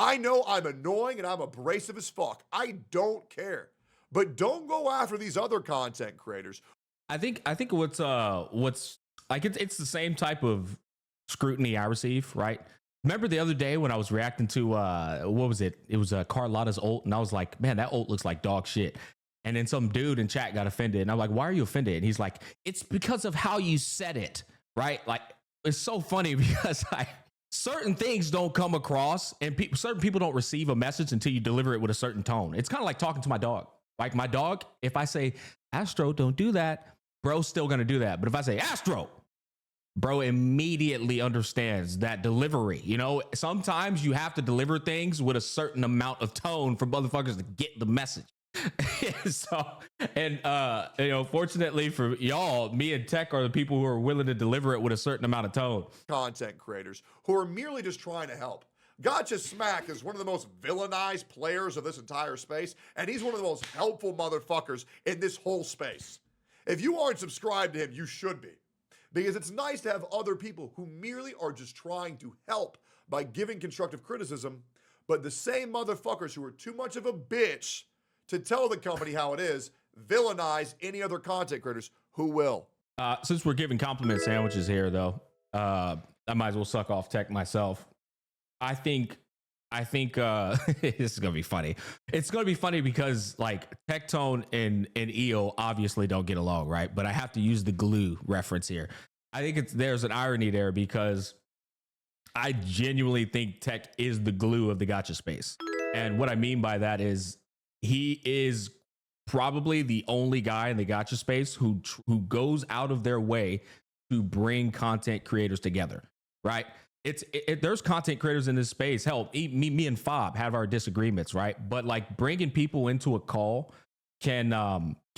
I know I'm annoying and I'm abrasive as fuck. I don't care. But don't go after these other content creators. I think what's like it's the same type of scrutiny I receive, right? Remember the other day when I was reacting to what was it? It was Carlotta's ult, and I was like, man, that ult looks like dog shit. And then some dude in chat got offended, and I'm like, why are you offended? And he's like, it's because of how you said it, right? Like, it's so funny because certain things don't come across, and certain people don't receive a message until you deliver it with a certain tone. It's kind of like talking to my dog. Like my dog, if I say, Astro, don't do that, bro's still gonna do that. But if I say, Astro, bro immediately understands that delivery. You know, sometimes you have to deliver things with a certain amount of tone for motherfuckers to get the message. So, and you know, fortunately for y'all, me and Tech are the people who are willing to deliver it with a certain amount of tone. Content creators who are merely just trying to help. Gacha Smack is one of the most villainized players of this entire space, and he's one of the most helpful motherfuckers in this whole space. If you aren't subscribed to him, you should be. Because it's nice to have other people who merely are just trying to help by giving constructive criticism, but the same motherfuckers who are too much of a bitch to tell the company how it is, villainize any other content creators who will. Since we're giving compliment sandwiches here, though, I might as well suck off Tech myself. I think this is gonna be funny. It's gonna be funny because like Tectone and EO obviously don't get along, right? But I have to use the glue reference here. I think there's an irony there because I genuinely think Tech is the glue of the gacha space. And what I mean by that is he is probably the only guy in the gacha space who goes out of their way to bring content creators together, right? There's content creators in this space. Hell, me and Fob have our disagreements, right? But like bringing people into a call can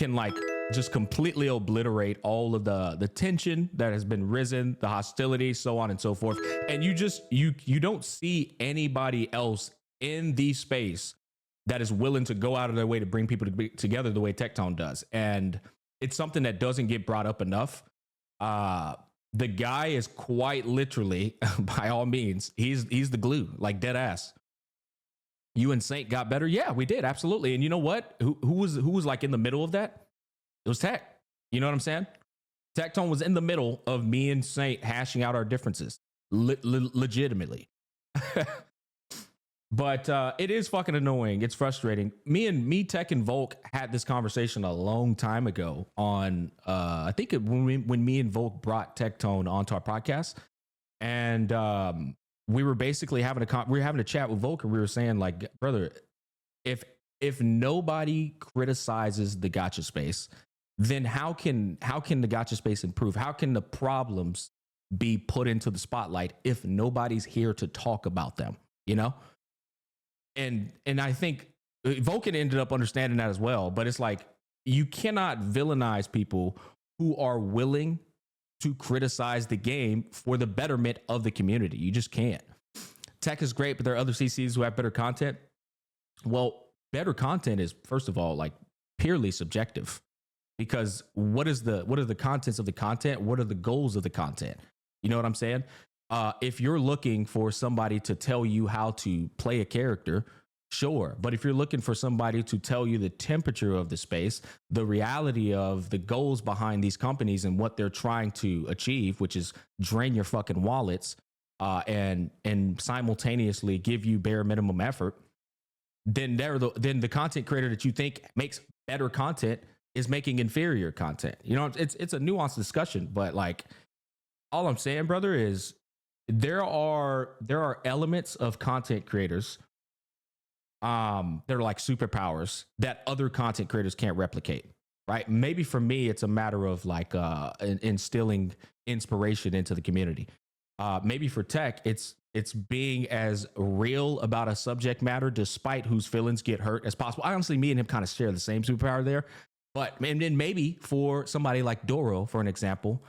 like just completely obliterate all of the tension that has been risen, the hostility, so on and so forth. And you don't see anybody else in the space that is willing to go out of their way to bring people together the way Tectone does. And it's something that doesn't get brought up enough. The guy is quite literally, by all means, he's the glue, like dead ass. You and Saint got better? Yeah, we did, absolutely. And you know what? Who was like in the middle of that? It was Tech. You know what I'm saying? Tectone was in the middle of me and Saint hashing out our differences, legitimately. But it is fucking annoying. It's frustrating. Me, Tech, and Volk had this conversation a long time ago on, I think when me and Volk brought Tectone onto our podcast, and we were basically having a chat with Volk, and we were saying like, brother, if nobody criticizes the gacha space, then how can the gacha space improve? How can the problems be put into the spotlight if nobody's here to talk about them? You know. And I think Vulcan ended up understanding that as well. But it's like, you cannot villainize people who are willing to criticize the game for the betterment of the community. You just can't. Tech is great, but there are other CCs who have better content. Well, better content is, first of all, like purely subjective. Because what are the contents of the content? What are the goals of the content? You know what I'm saying? If you're looking for somebody to tell you how to play a character, sure. But if you're looking for somebody to tell you the temperature of the space, the reality of the goals behind these companies and what they're trying to achieve, which is drain your fucking wallets and simultaneously give you bare minimum effort, then the content creator that you think makes better content is making inferior content. You know, it's a nuanced discussion, but like all I'm saying, brother, is there are elements of content creators they're like superpowers that other content creators can't replicate, right? Maybe for me it's a matter of like instilling inspiration into the community. Maybe for Tech it's being as real about a subject matter despite whose feelings get hurt as possible. Honestly, me and him kind of share the same superpower there. But and then maybe for somebody like Doro, for an example,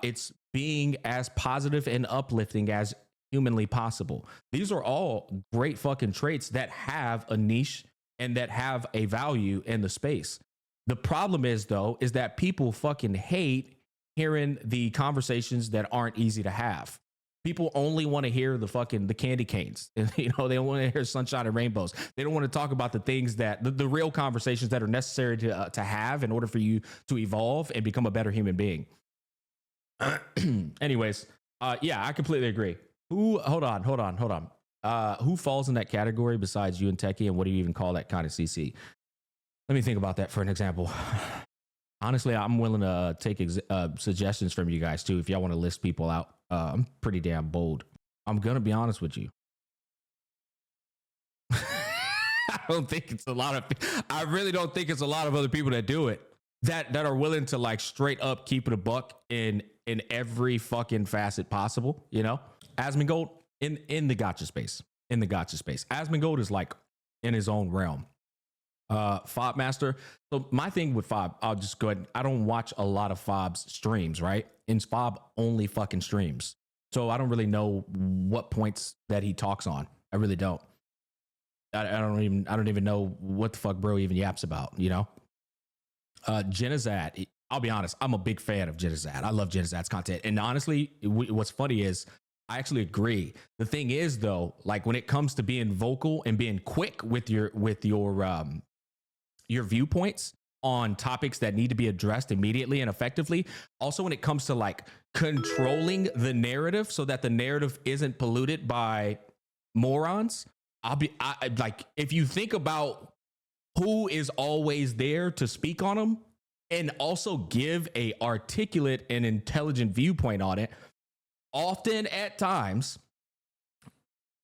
it's being as positive and uplifting as humanly possible. These are all great fucking traits that have a niche and that have a value in the space. The problem is, though, is that people fucking hate hearing the conversations that aren't easy to have. People only want to hear the candy canes. You know, they want to hear sunshine and rainbows. They don't want to talk about the things that the real conversations that are necessary to have in order for you to evolve and become a better human being. Anyways, yeah, I completely agree. Hold on. Who falls in that category besides you and Techie, and what do you even call that kind of CC? Let me think about that for an example. Honestly, I'm willing to take suggestions from you guys too. If y'all want to list people out, I'm pretty damn bold. I'm going to be honest with you. I don't think it's a lot of, I really don't think it's a lot of other people that do it that are willing to like straight up keep it a buck in every fucking facet possible. You know, Asmongold in the gacha space, Asmongold is like in his own realm. Fob Master. So my thing with Fob, I'll just go ahead. I don't watch a lot of Fob's streams, right? And Fob only fucking streams. So I don't really know what points that he talks on. I really don't. I don't even know what the fuck bro even yaps about, you know? Genizad, I'll be honest, I'm a big fan of Genizad. I love Genizad's content. And honestly, what's funny is I actually agree. The thing is though, like when it comes to being vocal and being quick with your viewpoints on topics that need to be addressed immediately and effectively. Also, when it comes to like controlling the narrative so that the narrative isn't polluted by morons. I like, if you think about who is always there to speak on them and also give a articulate and intelligent viewpoint on it, often at times,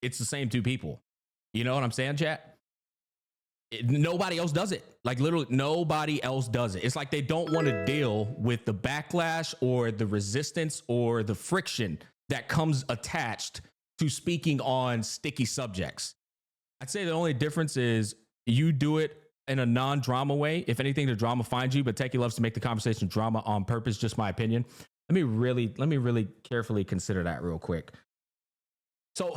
it's the same two people. You know what I'm saying, chat? Nobody else does it. Like literally nobody else does it. It's like they don't want to deal with the backlash or the resistance or the friction that comes attached to speaking on sticky subjects. I'd say the only difference is you do it in a non-drama way. If anything, the drama finds you, but Techie loves to make the conversation drama on purpose, just my opinion. Let me really carefully consider that real quick. So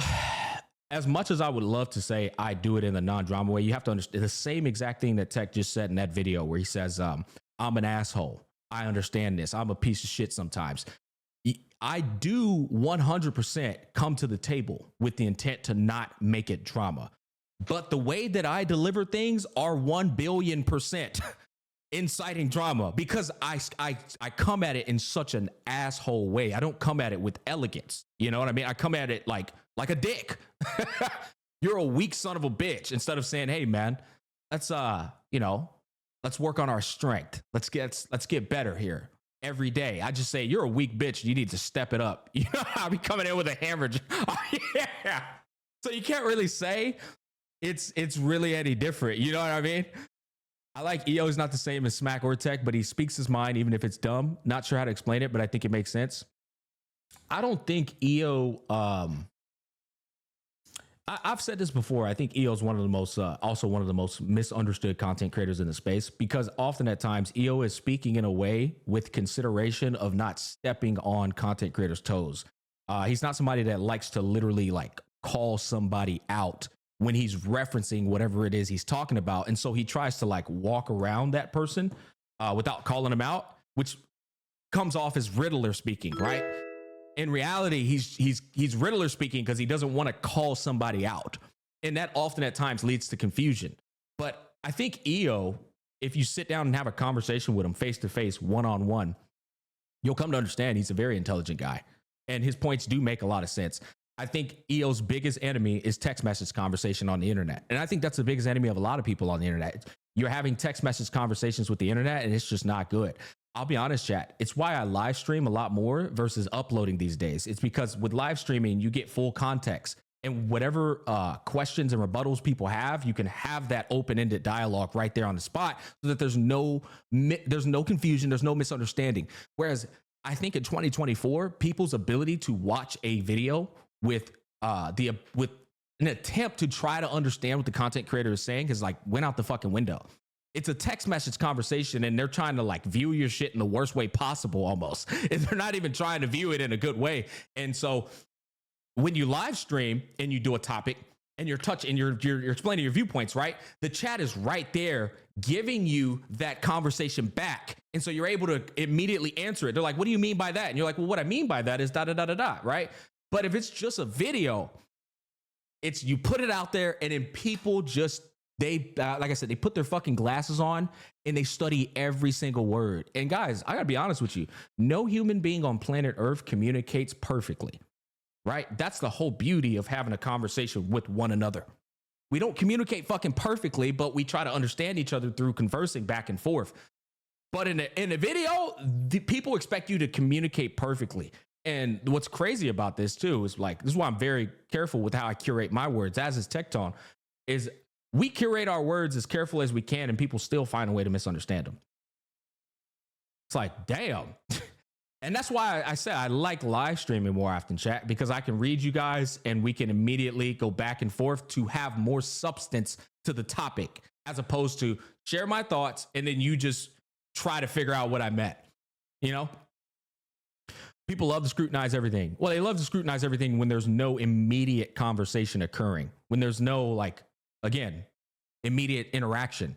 as much as I would love to say I do it in the non-drama way, you have to understand the same exact thing that Tech just said in that video where he says, I'm an asshole. I understand this. I'm a piece of shit sometimes. I do 100% come to the table with the intent to not make it drama. But the way that I deliver things are 1 billion % inciting drama because I come at it in such an asshole way. I don't come at it with elegance. You know what I mean? I come at it like a dick. You're a weak son of a bitch. Instead of saying, hey man, let's let's work on our strength. Let's get better here every day. I just say you're a weak bitch. You need to step it up. You know, I'll be coming in with a hammer. Oh, yeah. So you can't really say it's really any different. You know what I mean? I like EO is not the same as Smack or Tech, but he speaks his mind even if it's dumb. Not sure how to explain it, but I think it makes sense. I don't think EO I've said this before. I think EO is one of the most, also one of the most misunderstood content creators in the space because often at times EO is speaking in a way with consideration of not stepping on content creators' toes. He's not somebody that likes to literally like call somebody out when he's referencing whatever it is he's talking about. And so he tries to like walk around that person without calling him out, which comes off as Riddler speaking, right? In reality, he's Riddler speaking because he doesn't want to call somebody out. And that often at times leads to confusion. But I think EO, if you sit down and have a conversation with him face to face, one-on-one, you'll come to understand he's a very intelligent guy. And his points do make a lot of sense. I think EO's biggest enemy is text message conversation on the internet. And I think that's the biggest enemy of a lot of people on the internet. You're having text message conversations with the internet and it's just not good. I'll be honest, chat. It's why I live stream a lot more versus uploading these days. It's because with live streaming, you get full context and whatever questions and rebuttals people have, you can have that open-ended dialogue right there on the spot so that there's no confusion. There's no misunderstanding. Whereas I think in 2024, people's ability to watch a video with an attempt to try to understand what the content creator is saying is like went out the fucking window. It's a text message conversation and they're trying to like view your shit in the worst way possible almost. And they're not even trying to view it in a good way. And so when you live stream and you do a topic and you're explaining your viewpoints, right? The chat is right there giving you that conversation back. And so you're able to immediately answer it. They're like, what do you mean by that? And you're like, well, what I mean by that is da da da da da, right? But if it's just a video, it's you put it out there and then people just like I said, they put their fucking glasses on and they study every single word. And guys, I gotta be honest with you, no human being on planet Earth communicates perfectly, right? That's the whole beauty of having a conversation with one another. We don't communicate fucking perfectly, but we try to understand each other through conversing back and forth. But in a video, the people expect you to communicate perfectly. And what's crazy about this too is like, this is why I'm very careful with how I curate my words, as is Tectone, is we curate our words as careful as we can and people still find a way to misunderstand them. It's like, damn. And that's why I said I like live streaming more often, chat, because I can read you guys and we can immediately go back and forth to have more substance to the topic, as opposed to share my thoughts and then you just try to figure out what I meant. You know, people love to scrutinize everything. Well, they love to scrutinize everything when there's no immediate conversation occurring, when there's no, like, again, immediate interaction.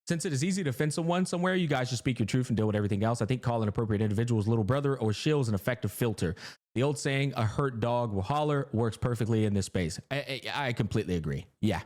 Since it is easy to offend someone somewhere, you guys just speak your truth and deal with everything else. I think calling appropriate individuals little brother or shill is an effective filter. The old saying, a hurt dog will holler, works perfectly in this space. I completely agree. Yeah,